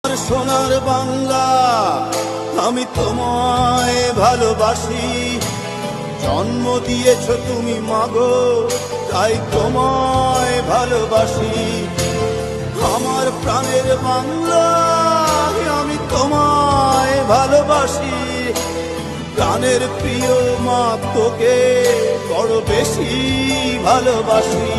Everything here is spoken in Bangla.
সোনার বাংলা, আমি তোমায় ভালোবাসি। জন্ম দিয়েছ তুমি মাগো, তাই তোমায় ভালোবাসি। আমার প্রাণের বাংলা, আমি তোমায় ভালোবাসি। প্রাণের প্রিয় মা, তোকে বড় বেশি ভালোবাসি।